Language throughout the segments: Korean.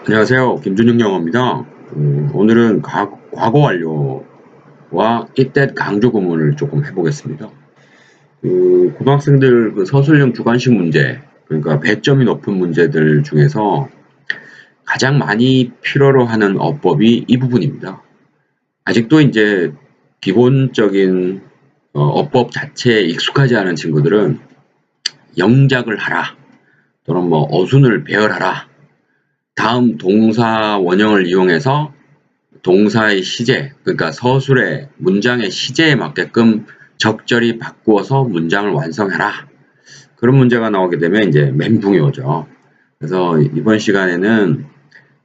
안녕하세요. 김준영 영어입니다. 오늘은 과거 완료와 이때 강조 구문을 조금 해보겠습니다. 고등학생들 서술형 주관식 문제, 그러니까 배점이 높은 문제들 중에서 가장 많이 필요로 하는 어법이 이 부분입니다. 아직도 이제 기본적인 어법 자체에 익숙하지 않은 친구들은 영작을 하라, 또는 뭐 어순을 배열하라, 다음 동사 원형을 이용해서 동사의 시제, 그러니까 서술의 문장의 시제에 맞게끔 적절히 바꾸어서 문장을 완성해라. 그런 문제가 나오게 되면 이제 멘붕이 오죠. 그래서 이번 시간에는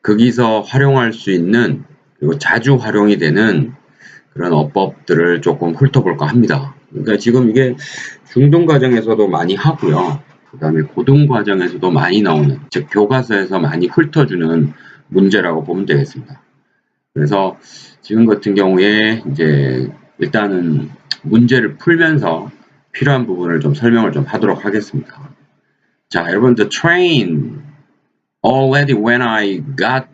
거기서 활용할 수 있는, 그리고 자주 활용이 되는 그런 어법들을 조금 훑어볼까 합니다. 그러니까 지금 이게 중등 과정에서도 많이 하고요. 그 다음에 고등 과정에서도 많이 나오는, 즉 교과서에서 많이 훑어주는 문제라고 보면 되겠습니다. 그래서 지금 같은 경우에 이제 일단은 문제를 풀면서 필요한 부분을 좀 설명을 좀 하도록 하겠습니다. 자, 여러분, the train already when I got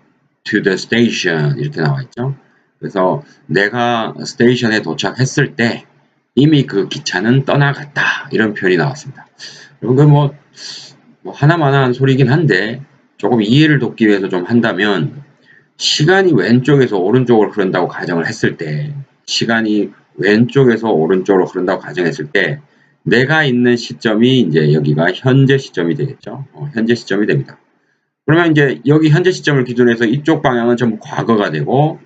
to the station 이렇게 나와 있죠. 그래서 내가 스테이션에 도착했을 때 이미 그 기차는 떠나갔다 이런 표현이 나왔습니다. 여러분, 뭐 하나만한 소리긴 한데 조금 이해를 돕기 위해서 좀 한다면, 시간이 왼쪽에서 오른쪽으로 흐른다고 가정을 했을 때, 시간이 왼쪽에서 오른쪽으로 흐른다고 가정했을 때, 내가 있는 시점이 이제 여기가 현재 시점이 되겠죠. 현재 시점이 됩니다. 그러면 이제 여기 현재 시점을 기준으로 해서 이쪽 방향은 전부 과거가 되고,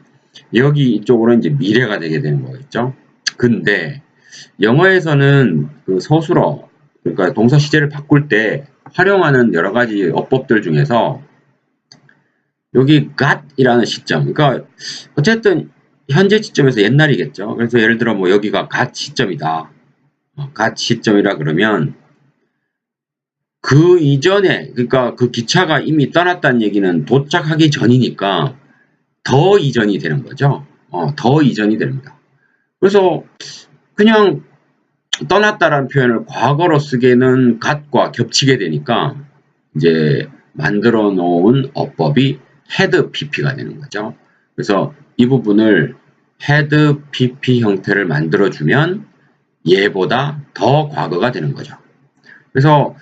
여기 이쪽으로 이제 미래가 되게 되는 거겠죠. 근데 영어에서는 그 서술어, 그러니까 동사 시제를 바꿀 때 활용하는 여러 가지 어법들 중에서 여기 got이라는 시점, 그러니까 어쨌든 현재 시점에서 옛날이겠죠. 그래서 예를 들어 뭐 여기가 got 시점이다. got 시점이라 그러면 그 이전에, 그러니까 그 기차가 이미 떠났다는 얘기는 도착하기 전이니까 더 이전이 되는 거죠. 더 이전이 됩니다. 그래서 그냥 떠났다라는 표현을 과거로 쓰기에는 got과 겹치게 되니까 이제 만들어 놓은 어법이 had pp가 되는 거죠. 그래서 이 부분을 had pp 형태를 만들어주면 얘보다 더 과거가 되는 거죠. 그래서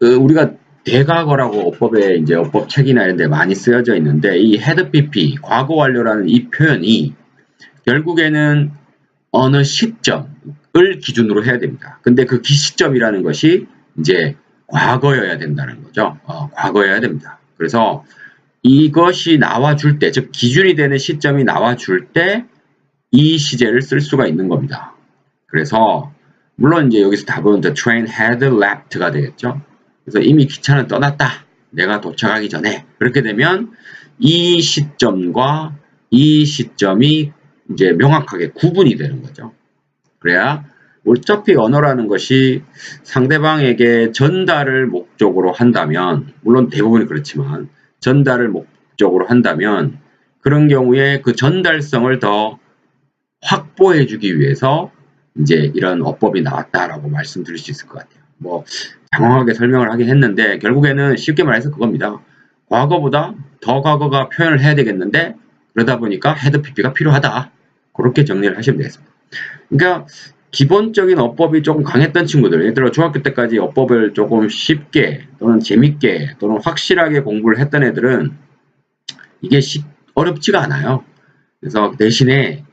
우리가 대과거라고 어법에 이제 어법책이나 이런 데 많이 쓰여져 있는데, 이 had pp, 과거 완료라는 이 표현이 결국에는 어느 시점을 기준으로 해야 됩니다. 근데 그 시점이라는 것이 이제 과거여야 된다는 거죠. 과거여야 됩니다. 그래서 이것이 나와줄 때, 즉 기준이 되는 시점이 나와줄 때 이 시제를 쓸 수가 있는 겁니다. 그래서 물론 이제 여기서 답은 the train had left가 되겠죠. 그래서 이미 기차는 떠났다. 내가 도착하기 전에. 그렇게 되면 이 시점과 이 시점이 이제 명확하게 구분이 되는 거죠. 그래야 어차피 언어라는 것이 상대방에게 전달을 목적으로 한다면, 물론 대부분이 그렇지만 전달을 목적으로 한다면 그런 경우에 그 전달성을 더 확보해주기 위해서 이제 이런 어법이 나왔다라고 말씀드릴 수 있을 것 같아요. 뭐 장황하게 설명을 하긴 했는데 결국에는 쉽게 말해서 그겁니다. 과거보다 더 과거가 표현을 해야 되겠는데 그러다 보니까 had pp가 필요하다. 그렇게 정리를 하시면 되겠습니다. 그러니까 기본적인 어법이 조금 강했던 친구들, 예를 들어 중학교 때까지 어법을 조금 쉽게 또는 재밌게 또는 확실하게 공부를 했던 애들은 이게 어렵지가 않아요. 그래서 대신에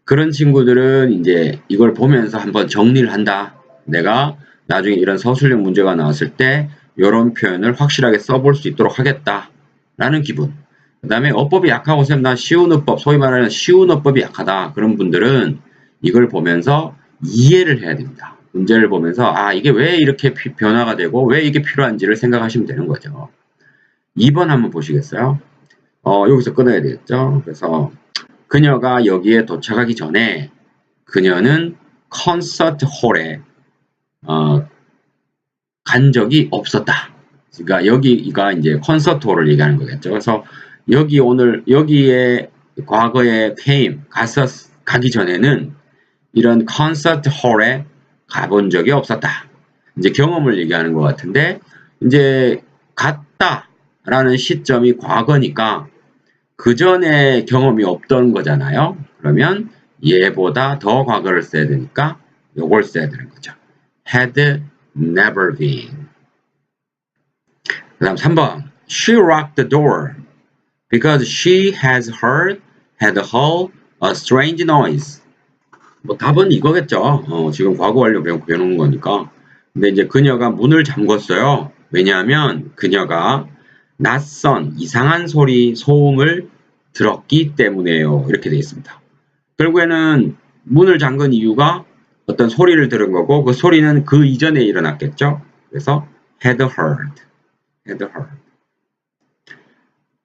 그런 친구들은 이제 이걸 보면서 한번 정리를 한다. 내가 나중에 이런 서술형 문제가 나왔을 때 이런 표현을 확실하게 써볼 수 있도록 하겠다. 라는 기분. 그 다음에 어법이 약하고 쌤 나 쉬운 어법, 소위 말하는 쉬운 어법이 약하다. 그런 분들은 이걸 보면서 이해를 해야 됩니다. 문제를 보면서 이게 왜 이렇게 변화가 되고 왜 이게 필요한지를 생각하시면 되는 거죠. 2번 한번 보시겠어요? 여기서 끊어야 되겠죠. 그래서 그녀가 여기에 도착하기 전에 그녀는 콘서트 홀에 간 적이 없었다. 그러니까 여기가 이제 콘서트 홀을 얘기하는 거겠죠. 그래서 여기에 과거에 가기 전에는 이런 콘서트 홀에 가본 적이 없었다. 이제 경험을 얘기하는 것 같은데, 이제 갔다. 라는 시점이 과거니까 그 전에 경험이 없던 거잖아요. 그러면 얘보다 더 과거를 써야 되니까 요걸 써야 되는 거죠. had never been. 그 다음 3번. She locked the door because she had heard a strange noise. 뭐 답은 이거겠죠. 지금 과거 완료 배우는 거니까. 근데 이제 그녀가 문을 잠궜어요. 왜냐하면 그녀가 낯선 이상한 소리, 소음을 들었기 때문에요. 이렇게 되어 있습니다. 결국에는 문을 잠근 이유가 어떤 소리를 들은 거고 그 소리는 그 이전에 일어났겠죠. 그래서 had heard.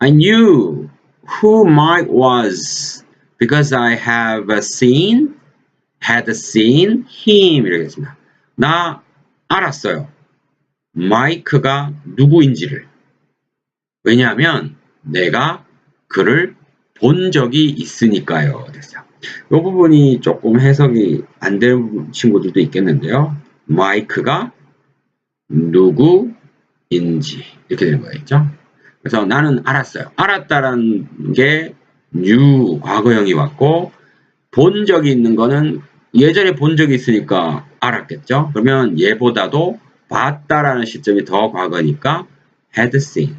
I knew who Mike was because I had seen him 이렇게 했습니다. 나 알았어요. 마이크가 누구인지를. 왜냐하면 내가 그를 본 적이 있으니까요. 됐어요. 이 부분이 조금 해석이 안 되는 친구들도 있겠는데요. 마이크가 누구인지 이렇게 되는 거겠죠. 그래서 나는 알았어요. 알았다라는 게 knew 과거형이 왔고 본 적이 있는 거는 예전에 본 적이 있으니까 알았겠죠. 그러면 얘보다도 봤다라는 시점이 더 과거니까 had seen.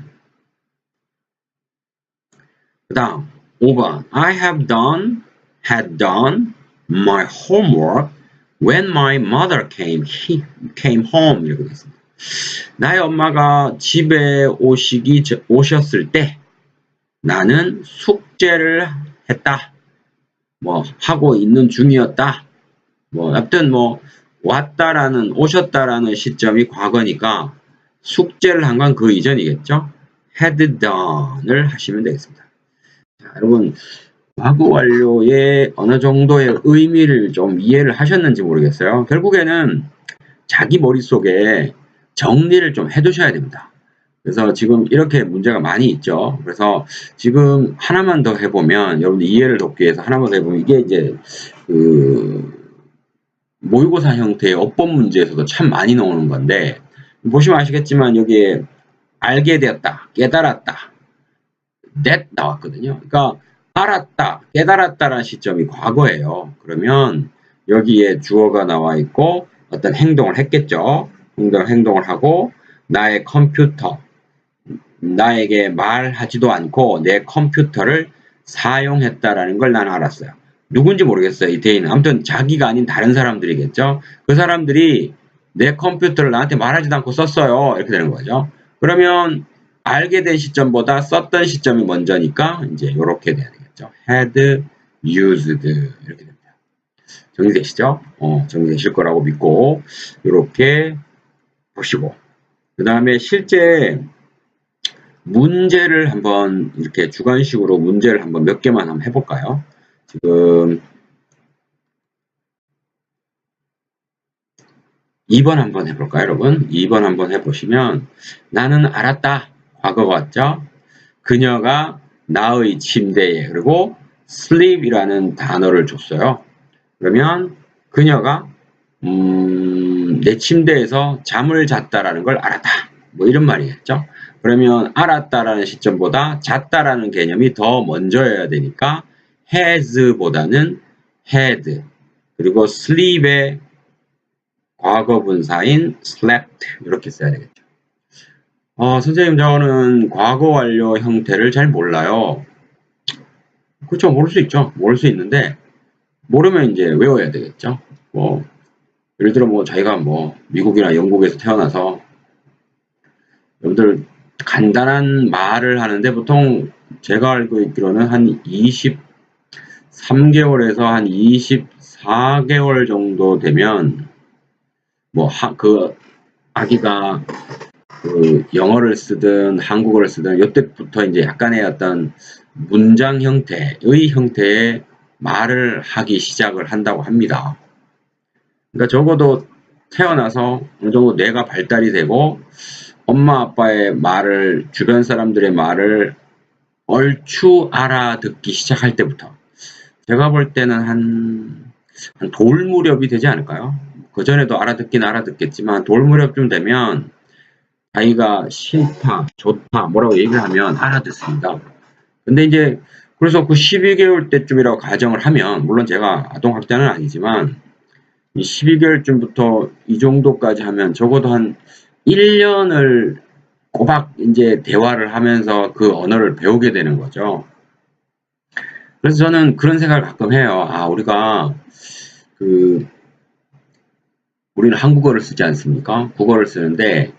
그 다음 5번 I had done my homework when my mother came home 이렇게 됐습니다. 나의 엄마가 집에 오셨을 때 나는 숙제를 했다. 뭐 하고 있는 중이었다. 뭐 아무튼 뭐 왔다라는 오셨다라는 시점이 과거니까 숙제를 한 건 그 이전이겠죠. had done을 하시면 되겠습니다. 자, 여러분 과거 완료의 어느 정도의 의미를 좀 이해를 하셨는지 모르겠어요. 결국에는 자기 머릿속에 정리를 좀 해두셔야 됩니다. 그래서 지금 이렇게 문제가 많이 있죠. 그래서 지금 하나만 더 해보면 여러분들 이해를 돕기 위해서 하나만 더 해보면 이게 이제 모의고사 형태의 어법 문제에서도 참 많이 나오는 건데 보시면 아시겠지만 여기에 알게 되었다, 깨달았다, that 나왔거든요. 그러니까 알았다, 깨달았다라는 시점이 과거예요. 그러면 여기에 주어가 나와 있고 어떤 행동을 했겠죠. 행동을 하고 나의 컴퓨터, 나에게 말하지도 않고 내 컴퓨터를 사용했다라는 걸 나는 알았어요. 누군지 모르겠어요. 이 대인은. 아무튼 자기가 아닌 다른 사람들이겠죠. 그 사람들이 내 컴퓨터를 나한테 말하지도 않고 썼어요. 이렇게 되는 거죠. 그러면 알게 된 시점보다 썼던 시점이 먼저니까 이제 이렇게 돼야 되겠죠. had used 이렇게 됩니다. 정리되시죠? 정리되실 거라고 믿고 이렇게 보시고 그 다음에 실제 문제를 한번 이렇게 주관식으로 문제를 한번 몇 개만 한번 해볼까요? 지금 2번 한번 해볼까요, 여러분? 2번 한번 해보시면 나는 알았다. 과거가 왔죠? 그녀가 나의 침대에 그리고 sleep이라는 단어를 줬어요. 그러면 그녀가 내 침대에서 잠을 잤다라는 걸 알았다. 뭐 이런 말이겠죠. 그러면 알았다라는 시점보다 잤다라는 개념이 더 먼저여야 되니까 has보다는 had 그리고 sleep의 과거 분사인 slept 이렇게 써야 되겠죠. 선생님 저는 과거 완료 형태를 잘 몰라요. 그렇죠. 모를 수 있죠. 모를 수 있는데 모르면 이제 외워야 되겠죠. 뭐 예를 들어 뭐 자기가 뭐 미국이나 영국에서 태어나서 여러분들 간단한 말을 하는데 보통 제가 알고 있기로는 한 23개월에서 한 24개월 정도 되면 뭐 그 아기가 그 영어를 쓰든 한국어를 쓰든 이때부터 이제 약간의 어떤 문장 형태의 말을 하기 시작을 한다고 합니다. 그러니까 적어도 태어나서 어느 정도 뇌가 발달이 되고 엄마 아빠의 말을 주변 사람들의 말을 얼추 알아듣기 시작할 때부터 제가 볼 때는 한 돌 무렵이 되지 않을까요? 그 전에도 알아듣긴 알아듣겠지만 돌 무렵쯤 되면 자기가 싫다, 좋다, 뭐라고 얘기를 하면 알아듣습니다. 근데 이제 그래서 그 12개월 때쯤이라고 가정을 하면, 물론 제가 아동학대는 아니지만 이 12개월쯤부터 이 정도까지 하면 적어도 한 1년을 꼬박 이제 대화를 하면서 그 언어를 배우게 되는 거죠. 그래서 저는 그런 생각을 가끔 해요. 아, 우리는 한국어를 쓰지 않습니까? 국어를 쓰는데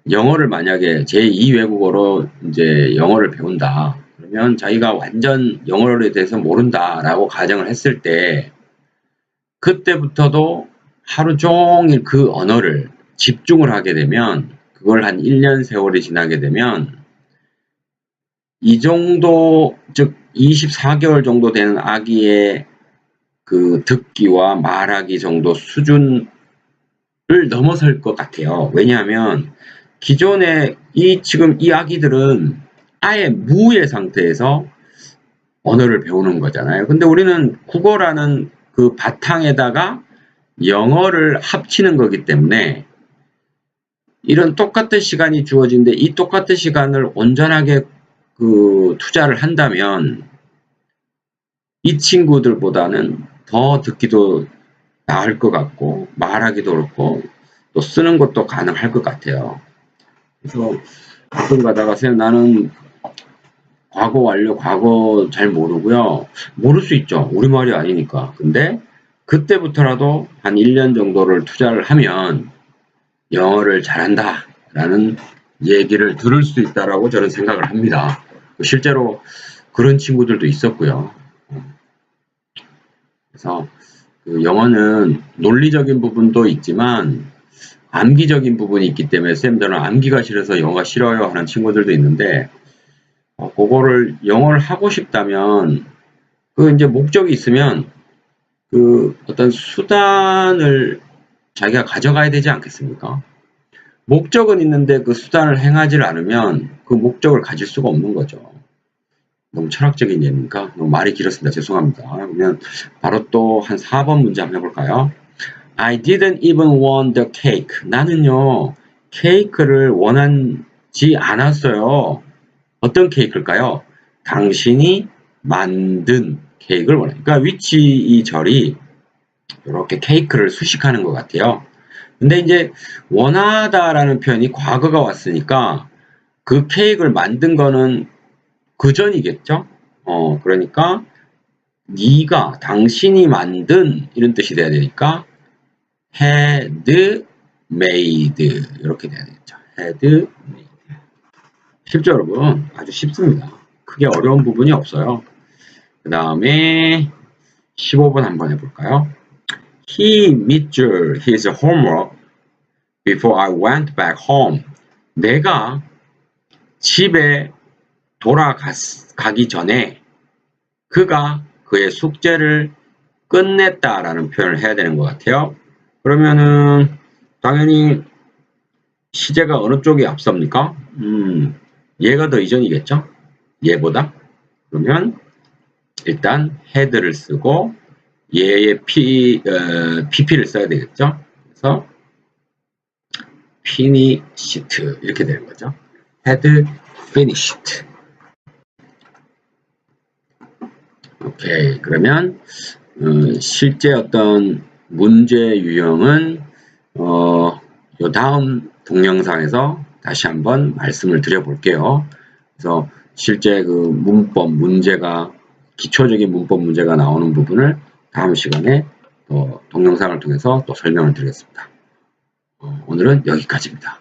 영어를 만약에 제2 외국어로 이제 영어를 배운다. 그러면 자기가 완전 영어에 대해서 모른다라고 가정을 했을 때 그때부터도 하루 종일 그 언어를 집중을 하게 되면 그걸 한 1년 세월이 지나게 되면 이 정도, 즉 24개월 정도 되는 아기의 그 듣기와 말하기 정도 수준을 넘어설 것 같아요. 왜냐하면 기존에 지금 이 아기들은 아예 무의 상태에서 언어를 배우는 거잖아요. 근데 우리는 국어라는 그 바탕에다가 영어를 합치는 거기 때문에 이런 똑같은 시간이 주어진데 이 똑같은 시간을 온전하게 그 투자를 한다면 이 친구들보다는 더 듣기도 나을 것 같고 말하기도 그렇고 또 쓰는 것도 가능할 것 같아요. 그래서 가끔 가다가 나는 과거 완료, 과거 잘 모르고요. 모를 수 있죠. 우리말이 아니니까. 근데 그때부터라도 한 1년 정도를 투자를 하면 영어를 잘한다 라는 얘기를 들을 수 있다라고 저는 생각을 합니다. 실제로 그런 친구들도 있었고요. 그래서 그 영어는 논리적인 부분도 있지만 암기적인 부분이 있기 때문에 쌤 저는 암기가 싫어서 영어가 싫어요 하는 친구들도 있는데 그거를 영어를 하고 싶다면 그 이제 목적이 있으면 그 어떤 수단을 자기가 가져가야 되지 않겠습니까? 목적은 있는데 그 수단을 행하지 않으면 그 목적을 가질 수가 없는 거죠. 너무 철학적인 예입니까? 너무 말이 길었습니다. 죄송합니다. 그러면 바로 또 한 4번 문제 한번 해볼까요? I didn't even want the cake. 나는요, 케이크를 원하지 않았어요. 어떤 케이크일까요? 당신이 만든 케이크를 원해. 그러니까 위치 이 절이 이렇게 케이크를 수식하는 것 같아요. 근데 이제 원하다라는 표현이 과거가 왔으니까 그 케이크를 만든 거는 그 전이겠죠? 그러니까 네가 당신이 만든 이런 뜻이 돼야 되니까 had made 이렇게 돼야 되겠죠. had made. 쉽죠, 여러분? 아주 쉽습니다. 크게 어려운 부분이 없어요. 그 다음에 15번 한번 해볼까요? He made his homework before I went back home. 내가 집에 돌아가기 전에 그가 그의 숙제를 끝냈다라는 표현을 해야 되는 것 같아요. 그러면은 당연히 시제가 어느 쪽이 앞섭니까? 얘가 더 이전이겠죠? 얘보다? 그러면 일단 had를 쓰고 얘의 pp를 써야 되겠죠? 그래서 finished 이렇게 되는 거죠. had finished. 오케이. 그러면 실제 어떤 문제 유형은 요 다음 동영상에서 다시 한번 말씀을 드려볼게요. 그래서 실제 그 문법 문제가 기초적인 문법 문제가 나오는 부분을 다음 시간에 또 동영상을 통해서 또 설명을 드리겠습니다. 오늘은 여기까지입니다.